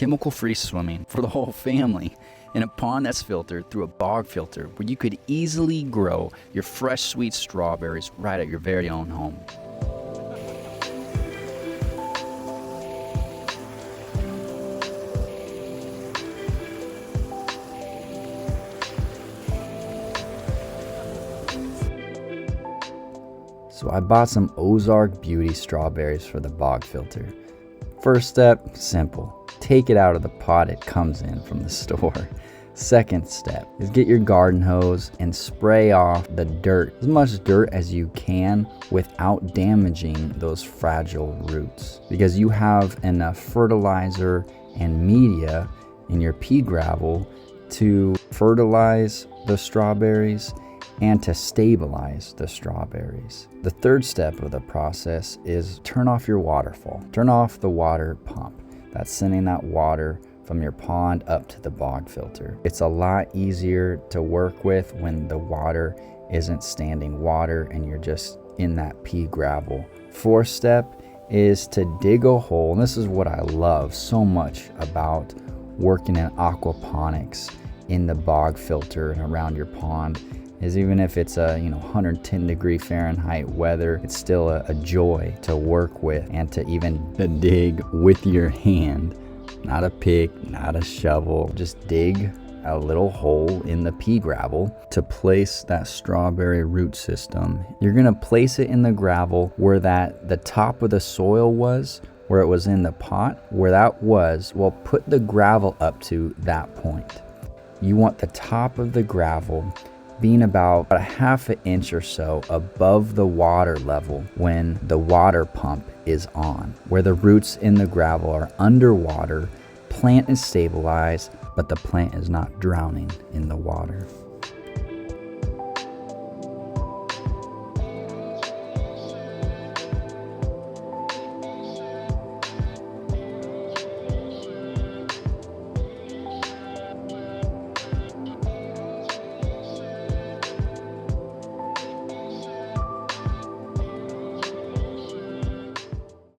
chemical-free swimming for the whole family in a pond that's filtered through a bog filter where you could easily grow your fresh, sweet strawberries right at your very own home. So I bought some Ozark Beauty strawberries for the bog filter. First step, simple. Take it out of the pot it comes in from the store. Second step is get your garden hose and spray off the dirt, as much dirt as you can without damaging those fragile roots. Because you have enough fertilizer and media in your pea gravel to fertilize the strawberries and to stabilize the strawberries. The third step of the process is turn off your waterfall. Turn off the water pump that's sending that water from your pond up to the bog filter. It's a lot easier to work with when the water isn't standing water and you're just in that pea gravel. Fourth step is to dig a hole. And this is what I love so much about working in aquaponics in the bog filter and around your pond, is even if it's a 110 degree Fahrenheit weather, it's still a joy to work with and to even dig with your hand. Not a pick, not a shovel, just dig a little hole in the pea gravel to place that strawberry root system. You're gonna place it in the gravel where the top of the soil was, where it was in the pot, where that was, well, put the gravel up to that point. You want the top of the gravel being about a half an inch or so above the water level when the water pump is on, where the roots in the gravel are underwater, plant is stabilized, but the plant is not drowning in the water.